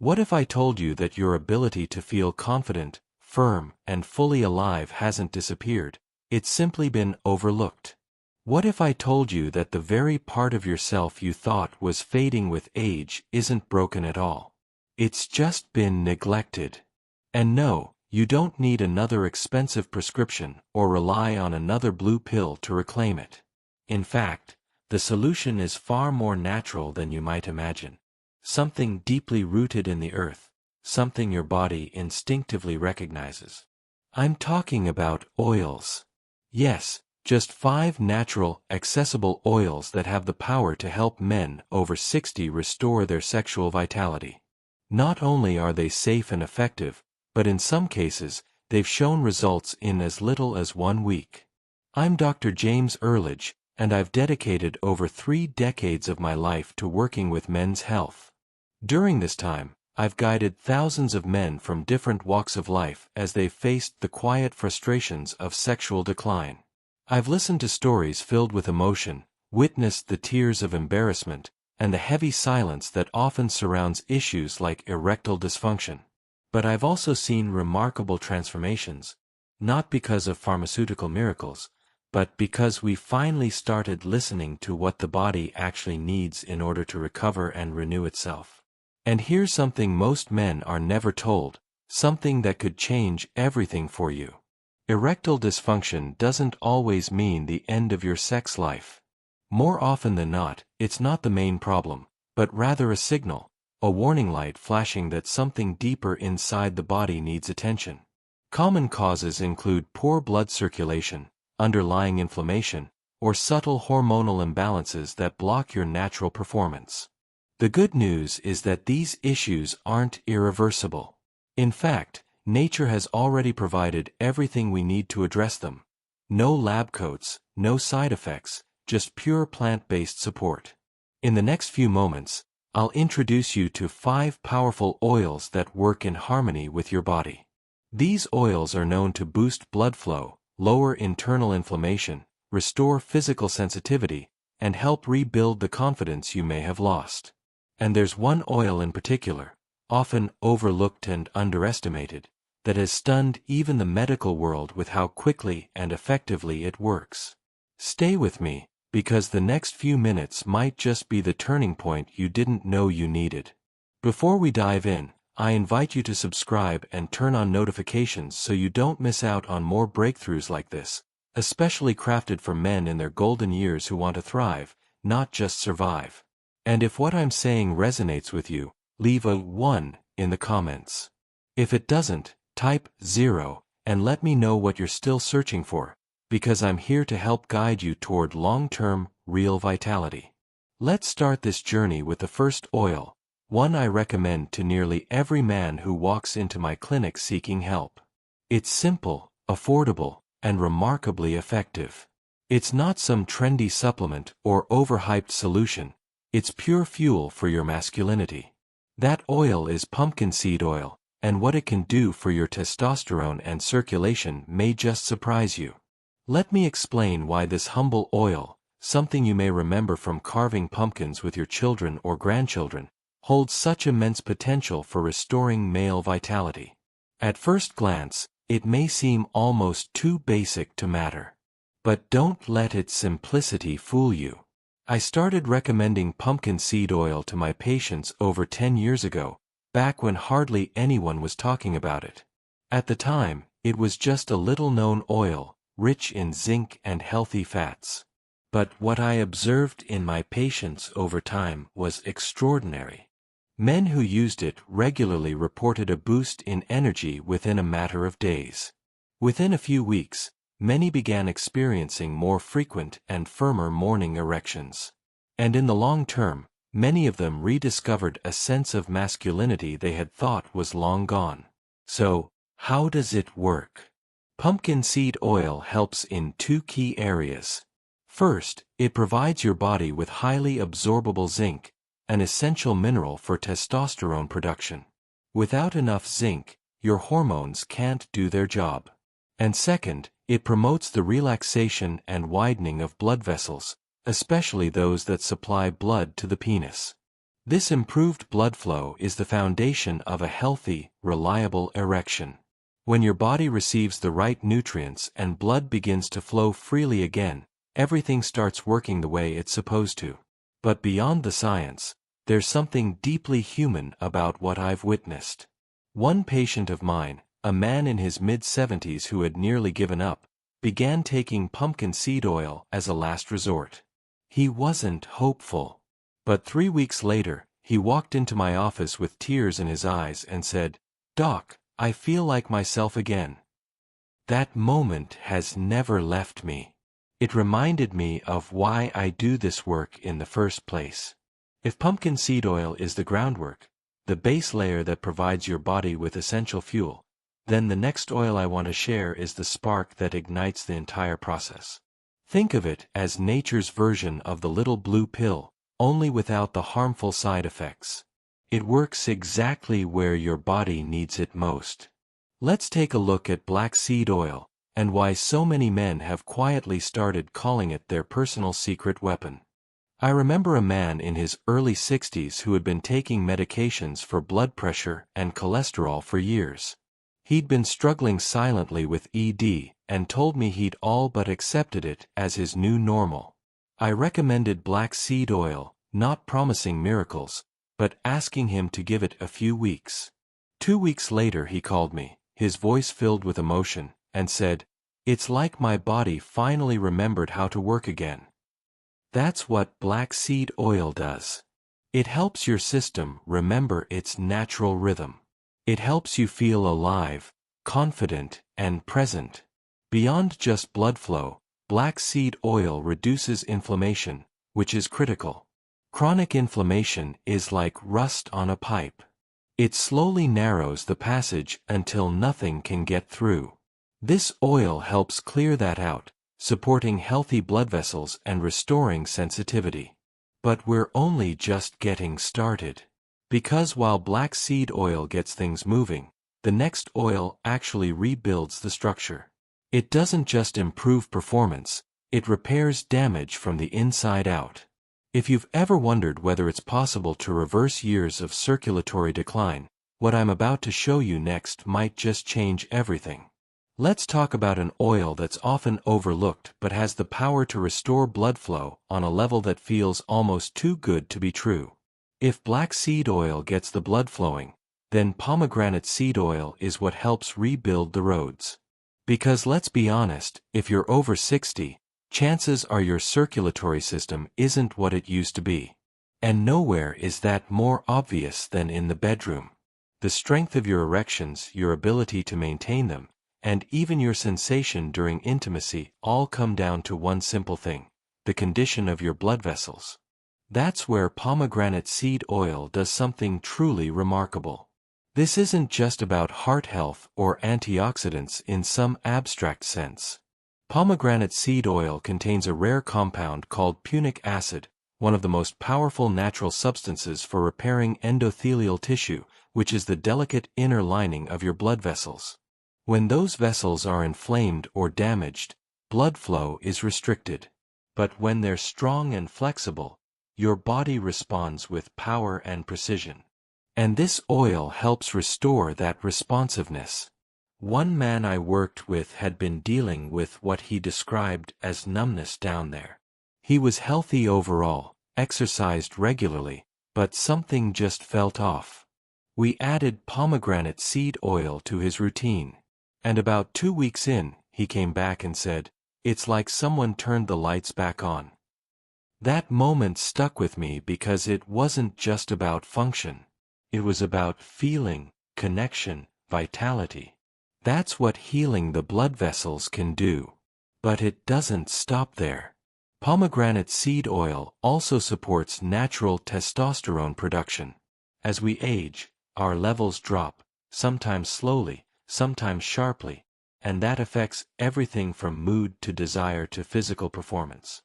What if I told you that your ability to feel confident, firm, and fully alive hasn't disappeared, it's simply been overlooked? What if I told you that the very part of yourself you thought was fading with age isn't broken at all? It's just been neglected. And no, you don't need another expensive prescription or rely on another blue pill to reclaim it. In fact, the solution is far more natural than you might imagine. Something deeply rooted in the earth, something your body instinctively recognizes. I'm talking about oils. Yes, just 5 natural, accessible oils that have the power to help men over 60 restore their sexual vitality. Not only are they safe and effective, but in some cases, they've shown results in as little as 1 week. I'm Dr. James Erlidge, and I've dedicated over 3 decades of my life to working with men's health. During this time, I've guided thousands of men from different walks of life as they've faced the quiet frustrations of sexual decline. I've listened to stories filled with emotion, witnessed the tears of embarrassment, and the heavy silence that often surrounds issues like erectile dysfunction. But I've also seen remarkable transformations, not because of pharmaceutical miracles, but because we finally started listening to what the body actually needs in order to recover and renew itself. And here's something most men are never told, something that could change everything for you. Erectile dysfunction doesn't always mean the end of your sex life. More often than not, it's not the main problem, but rather a signal, a warning light flashing that something deeper inside the body needs attention. Common causes include poor blood circulation, underlying inflammation, or subtle hormonal imbalances that block your natural performance. The good news is that these issues aren't irreversible. In fact, nature has already provided everything we need to address them. No lab coats, no side effects, just pure plant-based support. In the next few moments, I'll introduce you to 5 powerful oils that work in harmony with your body. These oils are known to boost blood flow, lower internal inflammation, restore physical sensitivity, and help rebuild the confidence you may have lost. And there's one oil in particular, often overlooked and underestimated, that has stunned even the medical world with how quickly and effectively it works. Stay with me, because the next few minutes might just be the turning point you didn't know you needed. Before we dive in, I invite you to subscribe and turn on notifications so you don't miss out on more breakthroughs like this, especially crafted for men in their golden years who want to thrive, not just survive. And if what I'm saying resonates with you, leave a 1 in the comments. If it doesn't, type 0 and let me know what you're still searching for, because I'm here to help guide you toward long-term, real vitality. Let's start this journey with the first oil, one I recommend to nearly every man who walks into my clinic seeking help. It's simple, affordable, and remarkably effective. It's not some trendy supplement or overhyped solution. It's pure fuel for your masculinity. That oil is pumpkin seed oil, and what it can do for your testosterone and circulation may just surprise you. Let me explain why this humble oil, something you may remember from carving pumpkins with your children or grandchildren, holds such immense potential for restoring male vitality. At first glance, it may seem almost too basic to matter. But don't let its simplicity fool you. I started recommending pumpkin seed oil to my patients over 10 years ago, back when hardly anyone was talking about it. At the time, it was just a little-known oil, rich in zinc and healthy fats. But what I observed in my patients over time was extraordinary. Men who used it regularly reported a boost in energy within a matter of days. Within a few weeks, many began experiencing more frequent and firmer morning erections. And in the long term, many of them rediscovered a sense of masculinity they had thought was long gone. So, how does it work? Pumpkin seed oil helps in 2 key areas. First, it provides your body with highly absorbable zinc, an essential mineral for testosterone production. Without enough zinc, your hormones can't do their job. And second, it promotes the relaxation and widening of blood vessels, especially those that supply blood to the penis. This improved blood flow is the foundation of a healthy, reliable erection. When your body receives the right nutrients and blood begins to flow freely again, everything starts working the way it's supposed to. But beyond the science, there's something deeply human about what I've witnessed. One patient of mine, a man in his mid-70s who had nearly given up, began taking pumpkin seed oil as a last resort. He wasn't hopeful. But 3 weeks later, he walked into my office with tears in his eyes and said, "Doc, I feel like myself again." That moment has never left me. It reminded me of why I do this work in the first place. If pumpkin seed oil is the groundwork, the base layer that provides your body with essential fuel, then the next oil I want to share is the spark that ignites the entire process. Think of it as nature's version of the little blue pill, only without the harmful side effects. It works exactly where your body needs it most. Let's take a look at black seed oil, and why so many men have quietly started calling it their personal secret weapon. I remember a man in his early 60s who had been taking medications for blood pressure and cholesterol for years. He'd been struggling silently with ED, and told me he'd all but accepted it as his new normal. I recommended black seed oil, not promising miracles, but asking him to give it a few weeks. 2 weeks later he called me, his voice filled with emotion, and said, "It's like my body finally remembered how to work again." That's what black seed oil does. It helps your system remember its natural rhythm. It helps you feel alive, confident, and present. Beyond just blood flow, black seed oil reduces inflammation, which is critical. Chronic inflammation is like rust on a pipe. It slowly narrows the passage until nothing can get through. This oil helps clear that out, supporting healthy blood vessels and restoring sensitivity. But we're only just getting started. Because while black seed oil gets things moving, the next oil actually rebuilds the structure. It doesn't just improve performance, it repairs damage from the inside out. If you've ever wondered whether it's possible to reverse years of circulatory decline, what I'm about to show you next might just change everything. Let's talk about an oil that's often overlooked but has the power to restore blood flow on a level that feels almost too good to be true. If black seed oil gets the blood flowing, then pomegranate seed oil is what helps rebuild the roads. Because let's be honest, if you're over 60, chances are your circulatory system isn't what it used to be. And nowhere is that more obvious than in the bedroom. The strength of your erections, your ability to maintain them, and even your sensation during intimacy all come down to one simple thing: the condition of your blood vessels. That's where pomegranate seed oil does something truly remarkable. This isn't just about heart health or antioxidants in some abstract sense. Pomegranate seed oil contains a rare compound called punic acid, one of the most powerful natural substances for repairing endothelial tissue, which is the delicate inner lining of your blood vessels. When those vessels are inflamed or damaged, blood flow is restricted. But when they're strong and flexible, your body responds with power and precision. And this oil helps restore that responsiveness. One man I worked with had been dealing with what he described as numbness down there. He was healthy overall, exercised regularly, but something just felt off. We added pomegranate seed oil to his routine. And about 2 weeks in, he came back and said, "It's like someone turned the lights back on." That moment stuck with me because it wasn't just about function. It was about feeling, connection, vitality. That's what healing the blood vessels can do. But it doesn't stop there. Pomegranate seed oil also supports natural testosterone production. As we age, our levels drop, sometimes slowly, sometimes sharply, and that affects everything from mood to desire to physical performance.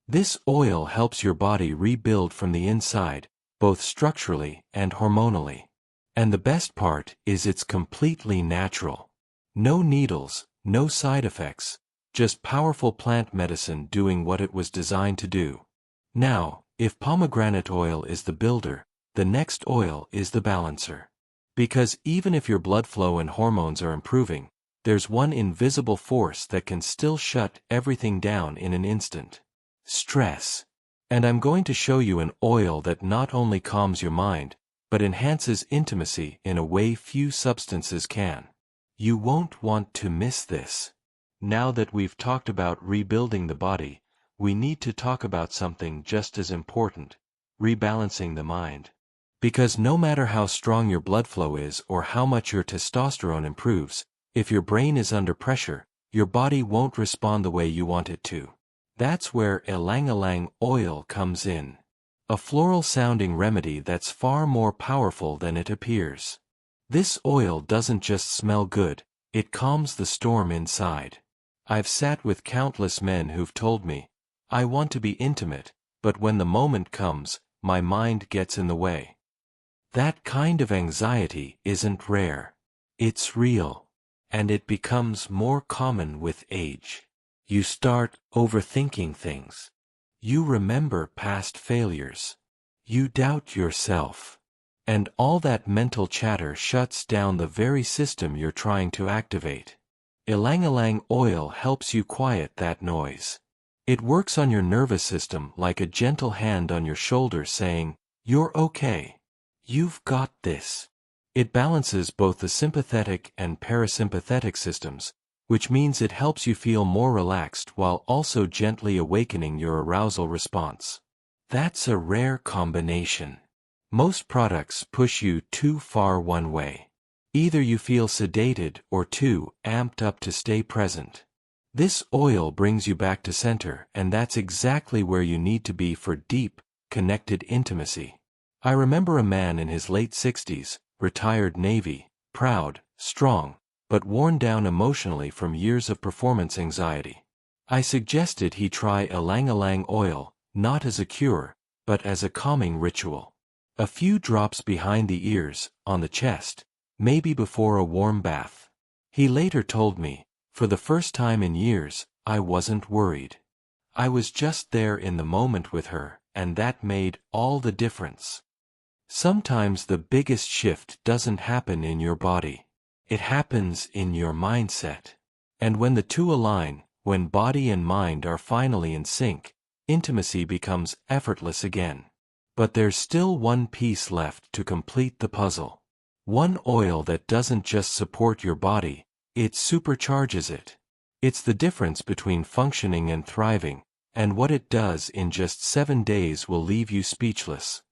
This oil helps your body rebuild from the inside, both structurally and hormonally. And the best part is it's completely natural. No needles, no side effects, just powerful plant medicine doing what it was designed to do. Now, if pomegranate oil is the builder, the next oil is the balancer. Because even if your blood flow and hormones are improving, there's one invisible force that can still shut everything down in an instant. Stress. And I'm going to show you an oil that not only calms your mind, but enhances intimacy in a way few substances can. You won't want to miss this. Now that we've talked about rebuilding the body, we need to talk about something just as important: rebalancing the mind. Because no matter how strong your blood flow is or how much your testosterone improves, if your brain is under pressure, your body won't respond the way you want it to. That's where ylang-ylang oil comes in. A floral-sounding remedy that's far more powerful than it appears. This oil doesn't just smell good, it calms the storm inside. I've sat with countless men who've told me, "I want to be intimate, but when the moment comes, my mind gets in the way." That kind of anxiety isn't rare. It's real. And it becomes more common with age. You start overthinking things. You remember past failures. You doubt yourself. And all that mental chatter shuts down the very system you're trying to activate. Ylang-ylang oil helps you quiet that noise. It works on your nervous system like a gentle hand on your shoulder saying, "You're okay. You've got this." It balances both the sympathetic and parasympathetic systems, which means it helps you feel more relaxed while also gently awakening your arousal response. That's a rare combination. Most products push you too far one way. Either you feel sedated or too amped up to stay present. This oil brings you back to center, and that's exactly where you need to be for deep, connected intimacy. I remember a man in his late 60s, retired Navy, proud, strong, but worn down emotionally from years of performance anxiety. I suggested he try ylang-ylang oil, not as a cure, but as a calming ritual. A few drops behind the ears, on the chest, maybe before a warm bath. He later told me, "For the first time in years, I wasn't worried. I was just there in the moment with her, and that made all the difference." Sometimes the biggest shift doesn't happen in your body. It happens in your mindset. And when the two align, when body and mind are finally in sync, intimacy becomes effortless again. But there's still one piece left to complete the puzzle. One oil that doesn't just support your body, it supercharges it. It's the difference between functioning and thriving, and what it does in just 7 days will leave you speechless.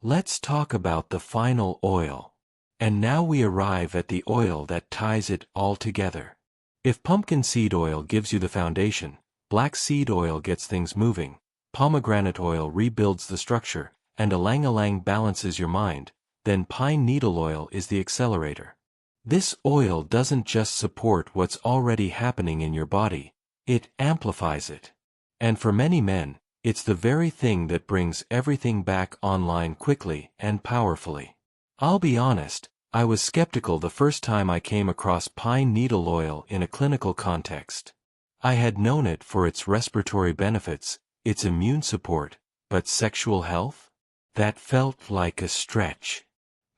Let's talk about the final oil. And now we arrive at the oil that ties it all together. If pumpkin seed oil gives you the foundation, black seed oil gets things moving, pomegranate oil rebuilds the structure, and ylang-ylang balances your mind, then pine needle oil is the accelerator. This oil doesn't just support what's already happening in your body, it amplifies it. And for many men, it's the very thing that brings everything back online quickly and powerfully. I'll be honest, I was skeptical the first time I came across pine needle oil in a clinical context. I had known it for its respiratory benefits, its immune support, but sexual health? That felt like a stretch.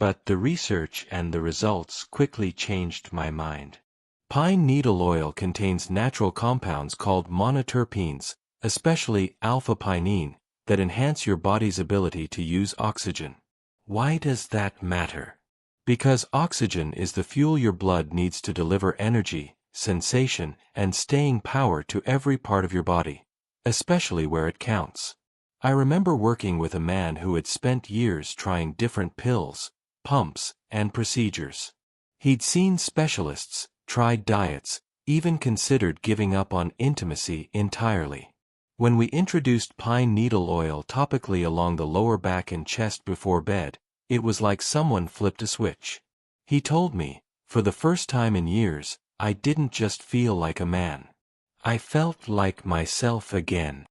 But the research and the results quickly changed my mind. Pine needle oil contains natural compounds called monoterpenes, especially alpha-pinene, that enhance your body's ability to use oxygen. Why does that matter? Because oxygen is the fuel your blood needs to deliver energy, sensation, and staying power to every part of your body, especially where it counts. I remember working with a man who had spent years trying different pills, pumps, and procedures. He'd seen specialists, tried diets, even considered giving up on intimacy entirely. When we introduced pine needle oil topically along the lower back and chest before bed, it was like someone flipped a switch. He told me, for the first time in years, I didn't just feel like a man. I felt like myself again.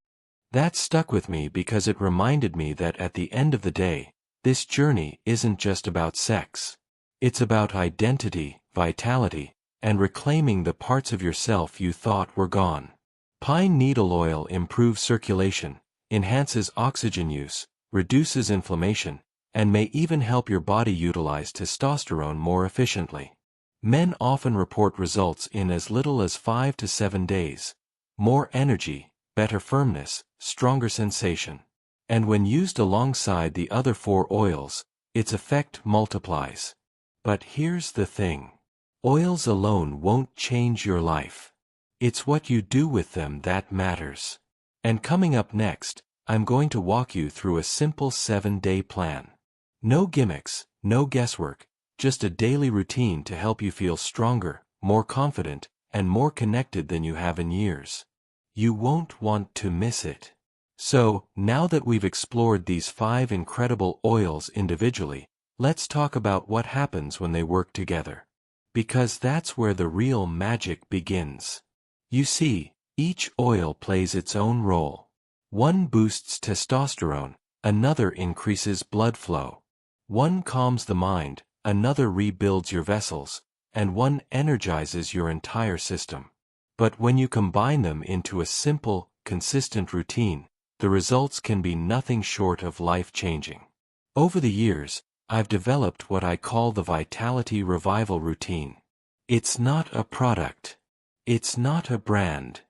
That stuck with me because it reminded me that at the end of the day, this journey isn't just about sex. It's about identity, vitality, and reclaiming the parts of yourself you thought were gone. Pine needle oil improves circulation, enhances oxygen use, reduces inflammation, and may even help your body utilize testosterone more efficiently. Men often report results in as little as 5 to 7 days. More energy, better firmness, stronger sensation. And when used alongside the other 4 oils, its effect multiplies. But here's the thing. Oils alone won't change your life. It's what you do with them that matters. And coming up next, I'm going to walk you through a simple 7-day plan. No gimmicks, no guesswork, just a daily routine to help you feel stronger, more confident, and more connected than you have in years. You won't want to miss it. So, now that we've explored these 5 incredible oils individually, let's talk about what happens when they work together. Because that's where the real magic begins. You see, each oil plays its own role. One boosts testosterone, another increases blood flow. One calms the mind, another rebuilds your vessels, and one energizes your entire system. But when you combine them into a simple, consistent routine, the results can be nothing short of life-changing. Over the years, I've developed what I call the Vitality Revival Routine. It's not a product. It's not a brand.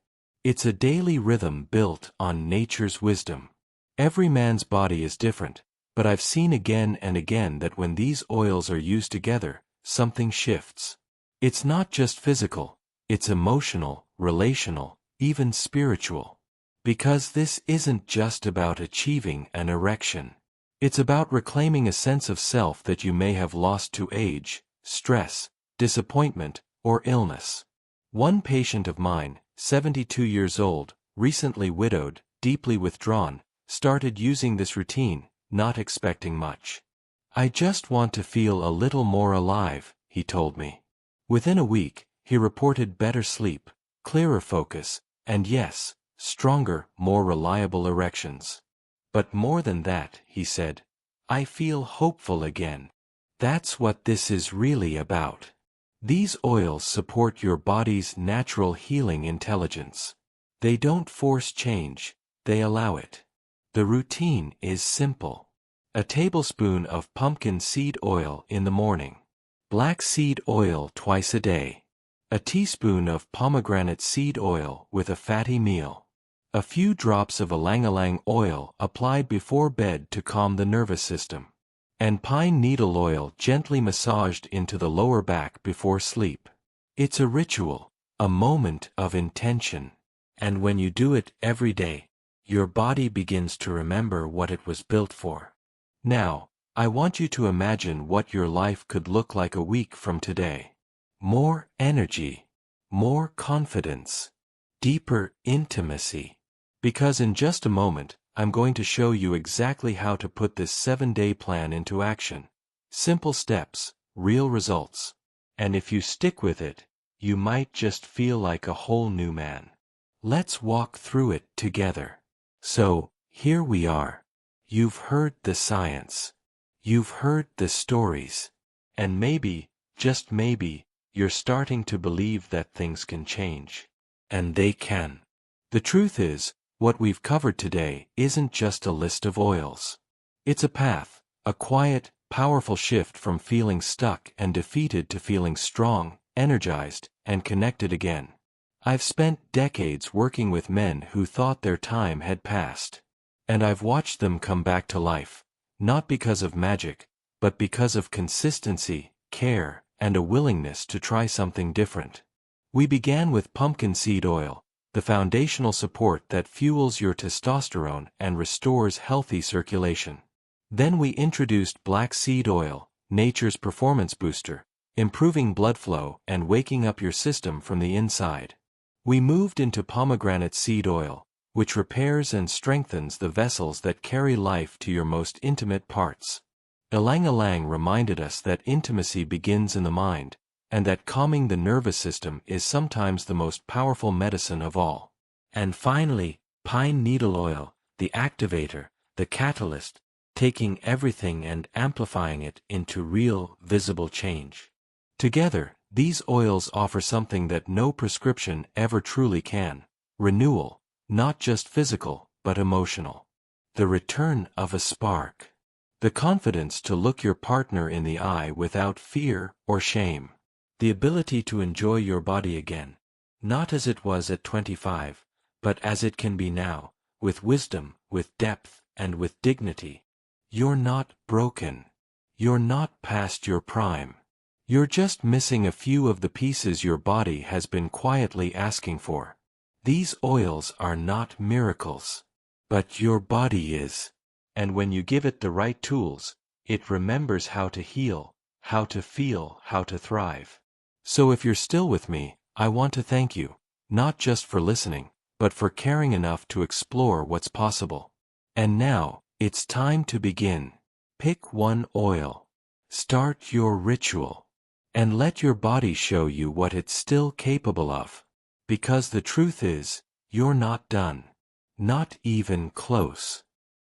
It's a daily rhythm built on nature's wisdom. Every man's body is different, but I've seen again and again that when these oils are used together, something shifts. It's not just physical, it's emotional, relational, even spiritual. Because this isn't just about achieving an erection. It's about reclaiming a sense of self that you may have lost to age, stress, disappointment, or illness. One patient of mine, 72 years old, recently widowed, deeply withdrawn, started using this routine, not expecting much. "I just want to feel a little more alive," he told me. Within a week, he reported better sleep, clearer focus, and yes, stronger, more reliable erections. But more than that, he said, "I feel hopeful again." That's what this is really about. These oils support your body's natural healing intelligence. They don't force change, they allow it. The routine is simple. A tablespoon of pumpkin seed oil in the morning. Black seed oil twice a day. A teaspoon of pomegranate seed oil with a fatty meal. A few drops of ylang-ylang oil applied before bed to calm the nervous system. And pine needle oil gently massaged into the lower back before sleep. It's a ritual, a moment of intention. And when you do it every day, your body begins to remember what it was built for. Now, I want you to imagine what your life could look like a week from today. More energy, more confidence, deeper intimacy. Because in just a moment, I'm going to show you exactly how to put this 7-day plan into action. Simple steps, real results. And if you stick with it, you might just feel like a whole new man. Let's walk through it together. So, here we are. You've heard the science. You've heard the stories. And maybe, just maybe, you're starting to believe that things can change. And they can. The truth is, what we've covered today isn't just a list of oils. It's a path, a quiet, powerful shift from feeling stuck and defeated to feeling strong, energized, and connected again. I've spent decades working with men who thought their time had passed. And I've watched them come back to life, not because of magic, but because of consistency, care, and a willingness to try something different. We began with pumpkin seed oil, the foundational support that fuels your testosterone and restores healthy circulation. Then we introduced black seed oil, nature's performance booster, improving blood flow and waking up your system from the inside. We moved into pomegranate seed oil, which repairs and strengthens the vessels that carry life to your most intimate parts. Ylang-ylang reminded us that intimacy begins in the mind, and that calming the nervous system is sometimes the most powerful medicine of all. And finally, pine needle oil, the activator, the catalyst, taking everything and amplifying it into real, visible change. Together, these oils offer something that no prescription ever truly can: renewal, not just physical, but emotional. The return of a spark. The confidence to look your partner in the eye without fear or shame. The ability to enjoy your body again. Not as it was at 25, but as it can be now, with wisdom, with depth, and with dignity. You're not broken. You're not past your prime. You're just missing a few of the pieces your body has been quietly asking for. These oils are not miracles. But your body is. And when you give it the right tools, it remembers how to heal, how to feel, how to thrive. So if you're still with me, I want to thank you, not just for listening, but for caring enough to explore what's possible. And now, it's time to begin. Pick one oil. Start your ritual. And let your body show you what it's still capable of. Because the truth is, you're not done. Not even close.